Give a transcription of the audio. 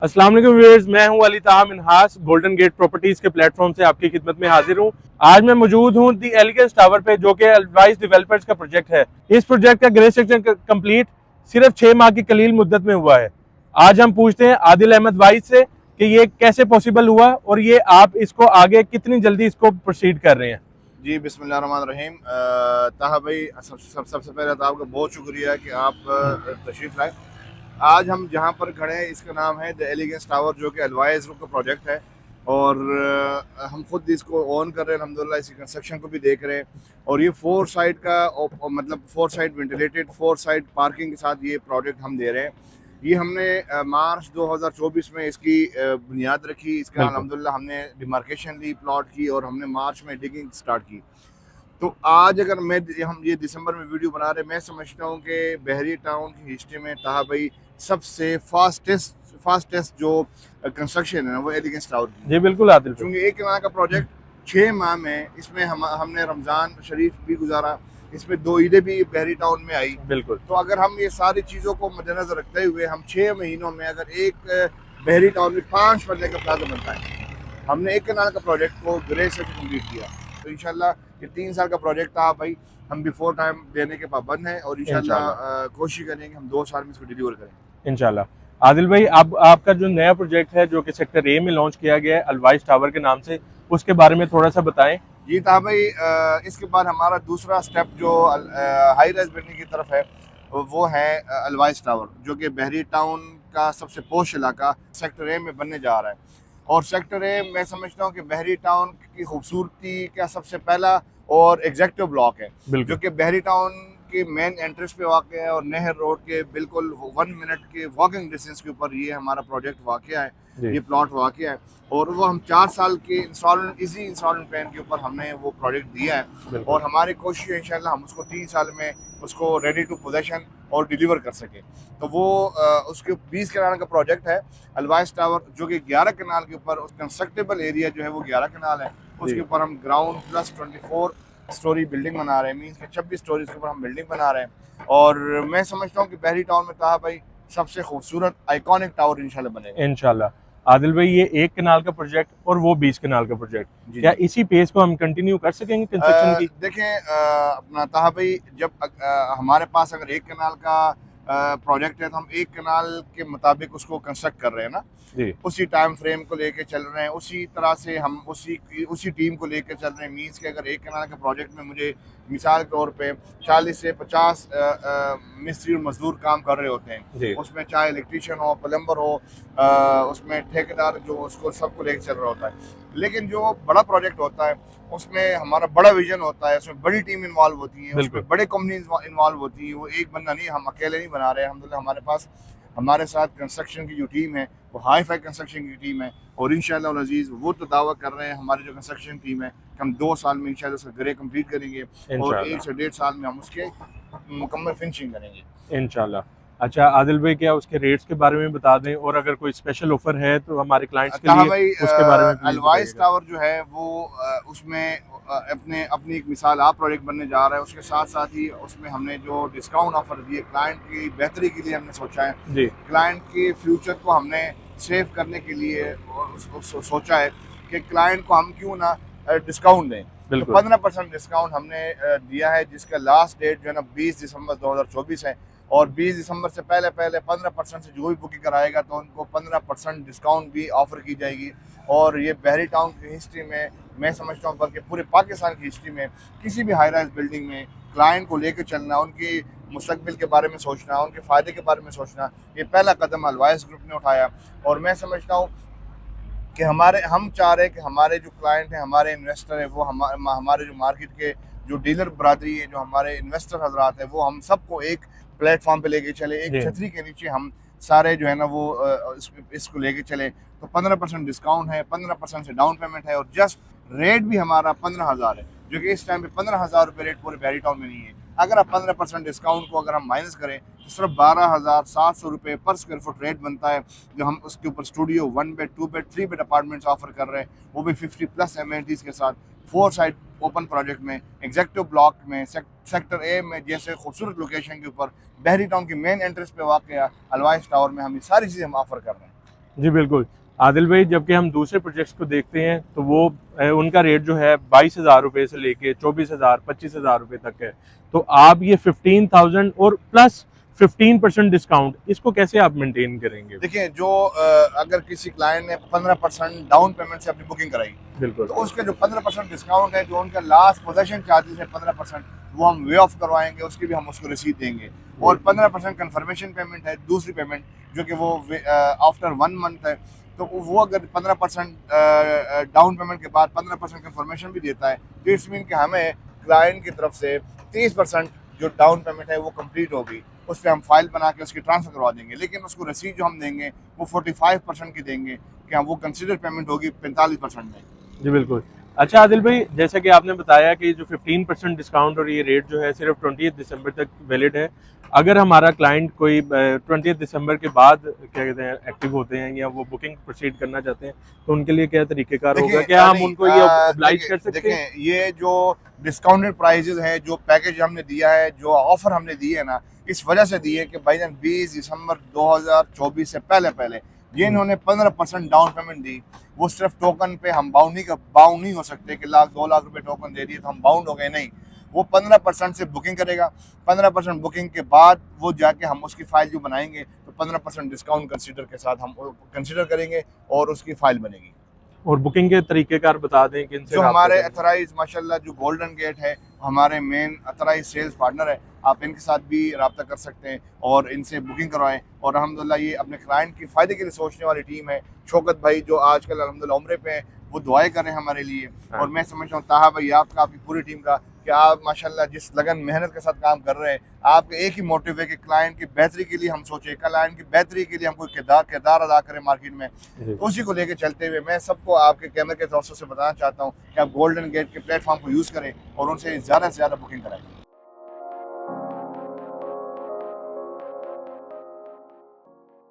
अस्सलाम वालेकुम व्यूअर्स, मैं हूं अली ताहा मिन्हास गोल्डन गेट प्रॉपर्टीज के प्लेटफॉर्म से आपकी खिदमत में हाजिर हूं। आज मैं मौजूद हूं दी एलिगेंस टावर पे, जो कि एडवाइस डेवलपर्स का प्रोजेक्ट है। इस प्रोजेक्ट का ग्रे सेक्शन कंप्लीट सिर्फ 6 माह की कलील मुद्दत में हुआ है। आज हम पूछते हैं आदिल अहमद वाइस से कि ये कैसे पॉसिबल हुआ और ये आप इसको आगे कितनी जल्दी इसको प्रोसीड कर रहे हैं। जी बिस्मिल्लाहिर्रहमानिर्रहीम। ताहा भाई, सबसे पहले तो आपका बहुत शुक्रिया कि आप तशरीफ़ लाए। आज हम जहाँ पर खड़े हैं इसका नाम है द एलिगेंस टावर, जो कि एडवाइस ग्रुप का प्रोजेक्ट है। और हम खुद इसको ऑन कर रहे हैं, अल्हम्दुलिल्लाह इसकी कंस्ट्रक्शन को भी देख रहे हैं। और ये 4 साइड का मतलब 4 साइड वेंटिलेटेड 4 साइड पार्किंग के साथ ये प्रोजेक्ट हम दे रहे हैं। ये हमने मार्च 2024 में इसकी बुनियाद रखी। इसका अल्हम्दुलिल्लाह हमने डिमार्केशन ली प्लॉट की और हमने मार्च में डिगिंग स्टार्ट की। तो आज अगर हम ये दिसंबर में वीडियो बना रहे, मैं समझता हूँ कि बहरी टाउन की हिस्ट्री में ताहा भाई सबसे फास्टेस्ट जो कंस्ट्रक्शन है वो एलिगेंस टावर की। जी बिल्कुल आदिल, क्योंकि एक कनाल का प्रोजेक्ट 6 माह में, इसमें हमने रमज़ान शरीफ भी गुजारा, इसमें 2 ईदें भी बहरी टाउन में आई। बिल्कुल। तो अगर हम ये सारी चीज़ों को मद्देनजर रखते हुए हम 6 महीनों में अगर एक बहरी टाउन में 5 मरले का प्लाजा बनता है, हमने एक कनाल का प्रोजेक्ट को ग्रे से कंप्लीट किया। तो इंशाल्लाह ये 3 साल का प्रोजेक्ट था भाई, हम बिफोर टाइम देने के पाबंद हैं और इंशाल्लाह कोशिश करेंगे हम 2 साल में इसको डिलीवर करें इंशाल्लाह। आदिल भाई, अब आपका जो नया प्रोजेक्ट है जो कि सेक्टर ए में लॉन्च किया गया है अलवाइस टावर के नाम से, उसके बारे में थोड़ा सा बताएं। जी था भाई, इसके बाद हमारा दूसरा स्टेप जो हाई राइज बिल्डिंग की तरफ है वो है अलवाइस टावर, जो कि बहरी टाउन का सबसे पोश इलाका सेक्टर ए में बनने जा रहा है। और सेक्टर ए मैं समझता हूँ कि बहरी टाउन की खूबसूरती का सबसे पहला और एग्जेक्टिव ब्लॉक है, जो कि बहरी टाउन के मेन एंट्रेंस पे वाक़ है और नहर रोड के बिल्कुल 1 मिनट के वॉकिंग डिस्टेंस के ऊपर ये हमारा प्रोजेक्ट वाक़ है, ये प्लॉट वाक़ है। और वो हम 4 साल के इसी इंस्टॉलमेंट प्लान के ऊपर हमने वो प्रोजेक्ट दिया है और हमारी कोशिश है इंशाल्लाह हम उसको 3 साल में उसको रेडी टू पोजेशन और डिलीवर कर सके। तो वो उसके 20 कनाल का प्रोजेक्ट है अलवाइस टावर, जो कि 11 कनाल के ऊपर कंस्ट्रक्टेबल एरिया जो है वो 11 कनाल है। उसके ऊपर हम ग्राउंड प्लस 24 स्टोरी बिल्डिंग बना रहे हैं, मीन्स के 26 स्टोरीज के ऊपर हम बिल्डिंग बना रहे हैं। और मैं समझता हूँ कि बहरी टाउन में ताहा भाई सबसे खूबसूरत आइकॉनिक टावर इंशाल्लाह बनेगा इंशाल्लाह। आदिल भाई, ये 1 कनाल का प्रोजेक्ट और वो 20 कनाल का प्रोजेक्ट, क्या इसी पेस को हम कंटिन्यू कर सकेंगे कंस्ट्रक्शन की? देखें अपना ताहा भाई, जब हमारे पास अगर 1 कनाल का प्रोजेक्ट है तो हम 1 कनाल के मुताबिक उसको कंस्ट्रक्ट कर रहे हैं ना जी। उसी टाइम फ्रेम को लेके चल रहे हैं, उसी तरह से हम उसी टीम को लेकर चल रहे हैं। मीन्स के अगर 1 कनाल के प्रोजेक्ट में मुझे मिसाल के तौर पे 40 से 50 मिस्त्री और मजदूर काम कर रहे होते हैं, उसमें चाहे इलेक्ट्रीशियन हो, प्लम्बर हो, उसमें ठेकेदार जो उसको सबको लेकर चल रहा होता है। लेकिन जो बड़ा प्रोजेक्ट होता है उसमें हमारा बड़ा विजन होता है, उसमें बड़ी टीम इन्वॉल्व होती है, उसमें बड़े कंपनी इन्वॉल्व होती है। वो एक बंदा नहीं, हम अकेले नहीं बना रहे हैं। अल्हम्दुलिल्लाह हमारे पास हमारे साथ कंस्ट्रक्शन की जो टीम है वो हाई फाई कंस्ट्रक्शन की टीम है और इंशाल्लाह अजीज़ वो तो दावा कर रहे हैं हमारी जो कंस्ट्रक्शन टीम है कि हम 2 साल में इंशाल्लाह उसका ग्रे कंप्लीट करेंगे और 1 से 1.5 साल में हम उसके मुकम्मल फिनिशिंग करेंगे इंशाल्लाह। अच्छा आदिल भाई, क्या उसके रेट्स के बारे में बता दें और अगर कोई स्पेशल ऑफर है तो हमारे क्लाइंट्स के लिए भाई, उसके बारे में अलवाइस टावर जो है वो उसमें अपनी एक मिसाल आप प्रोजेक्ट बनने जा रहा है। उसके साथ साथ ही उसमें हमने जो डिस्काउंट ऑफर दिए क्लाइंट की बेहतरी के लिए हमने सोचा है जी। क्लाइंट के फ्यूचर को हमने सेव करने के लिए सोचा है कि क्लाइंट को हम क्यों ना डिस्काउंट दें। तो 15% डिस्काउंट हमने दिया है, जिसका लास्ट डेट जो है ना 20 दिसंबर 2024 है। और 20 दिसंबर से पहले 15% से जो भी बुकिंग कराएगा तो उनको 15% डिस्काउंट भी ऑफर की जाएगी। और ये बहरी टाउन की हिस्ट्री में मैं समझता हूँ, बल्कि पूरे पाकिस्तान की हिस्ट्री में किसी भी हाई राइज बिल्डिंग में क्लाइंट को लेकर चलना, उनकी मुस्तकबिल के बारे में सोचना, उनके फ़ायदे के बारे में सोचना, ये पहला कदम अलवाइस ग्रुप ने उठाया। और मैं समझता हूँ कि हम चाह रहे हैं कि हमारे जो क्लाइंट हैं, हमारे इन्वेस्टर हैं, वो हमारे जो मार्केट के जो डीलर बरादरी है, जो हमारे इन्वेस्टर हजरात हैं, वो हम सबको एक प्लेटफॉर्म पे लेके चले, एक छतरी के नीचे हम सारे जो है ना वो इसको लेके चले। तो 15% डिस्काउंट है, 15% से डाउन पेमेंट है और जस्ट रेट भी हमारा 15,000 है, जो कि इस टाइम पे 15,000 रुपये रेट पूरे बहरी टाउन में नहीं है। अगर आप 15% डिस्काउंट को अगर हम माइनस करें तो सिर्फ 12,700 रुपये पर स्क्वायर फुट रेट बनता है, जो हम उसके ऊपर studio 1 bed 2 bed 3 bed apartments offer कर रहे हैं, वो भी 50+ एमिनिटीज़ के साथ 4 साइड ओपन प्रोजेक्ट में, एग्जेक्टिव ब्लॉक में, सेक्टर ए में, जैसे खूबसूरत लोकेशन के ऊपर बहरी टाउन की मेन एंट्रेंस पे वाक़ अलवाइस टावर में हम ये सारी चीज़ें हम ऑफर कर रहे हैं। जी बिल्कुल। आदिल भाई, जबकि हम दूसरे प्रोजेक्ट्स को देखते हैं तो वो उनका रेट जो है 22,000 रुपये से लेके 24,000 25,000 रुपये तक है। तो आप ये 15,000 और प्लस 15% डिस्काउंट, इसको कैसे आप मेंटेन करेंगे? देखिए, जो अगर किसी क्लाइंट ने 15% डाउन पेमेंट से अपनी बुकिंग कराई, बिल्कुल, तो उसके जो 15% डिस्काउंट है, जो उनका लास्ट पोजेशन चार्जेस है 15%, वो हम वे ऑफ करवाएंगे, उसकी भी हम उसको रसीद देंगे। और 15% कंफर्मेशन पेमेंट है, दूसरी पेमेंट जो कि वो आफ्टर 1 मंथ है, तो वो अगर 15% डाउन पेमेंट के बाद 15% कंफर्मेशन भी देता है, तो इट्स मीन कि हमें क्लाइंट की तरफ से 30% जो डाउन पेमेंट है वो कंप्लीट होगी, उस पर हम फाइल बना के उसकी ट्रांसफर करवा देंगे। लेकिन उसको रसीद जो हम देंगे वो 45% की देंगे, कि हम वो कंसिडर पेमेंट होगी 45% में। जी बिल्कुल। अच्छा आदिल भाई, जैसा कि आपने बताया कि जो 15% डिस्काउंट और ये रेट जो है सिर्फ 20 दिसंबर तक वैलिड है। अगर हमारा क्लाइंट कोई 20 दिसंबर के बाद क्या कहते हैं एक्टिव होते हैं या वो बुकिंग प्रोसीड करना चाहते हैं, तो उनके लिए क्या तरीकेकार होगा? क्या हम उनको ये ऑब्लाइज कर सकते हैं? ये जो डिस्काउंटेड प्राइजेस है, जो पैकेज हमने दिया है, जो ऑफर हमने दी है ना, इस वजह से दी है कि भाईजान 20 दिसंबर 2024 से पहले जिन्होंने 15% डाउन पेमेंट दी, वो सिर्फ टोकन पे हम बाउंड नहीं हो सकते कि 2 लाख रुपए टोकन दे दिए तो हम बाउंड हो गए, नहीं। वो 15% से बुकिंग करेगा, 15% बुकिंग के बाद वो जाके हम उसकी फाइल जो बनाएंगे तो 15% डिस्काउंट कंसीडर के साथ हम कंसीडर करेंगे और उसकी फाइल बनेगी। और बुकिंग के तरीकेकार बता दें कि इनसे जो हमारे अथराइज माशाल्लाह जो गोल्डन गेट है, हमारे मेन अथराइज सेल्स पार्टनर है, आप इनके साथ भी रब्ता कर सकते हैं और इनसे बुकिंग करवाएं। और अल्हम्दुलिल्लाह ये अपने क्लाइंट की फ़ायदे के लिए सोचने वाली टीम है। शौकत भाई जो आजकल अल्हम्दुलिल्लाह उम्रे पे हैं, वो दुआएं कर रहे हैं हमारे लिए। और मैं समझता हूँ ताहा भाई आपका, आपकी पूरी टीम का, कि आप माशाल्लाह जिस लगन मेहनत के साथ काम कर रहे हैं, आपका एक ही मोटिव है कि क्लाइंट की बेहतरी के लिए हम सोचें, क्लाइंट की बेहतरी के लिए हम कोई किरदार अदा करें मार्केट में। तो उसी को लेकर चलते हुए मैं सबको आपके कैमरे के तवज्जो से बताना चाहता हूँ कि आप गोल्डन गेट के प्लेटफॉर्म को यूज़ करें और उनसे ज़्यादा से ज़्यादा बुकिंग कराएं।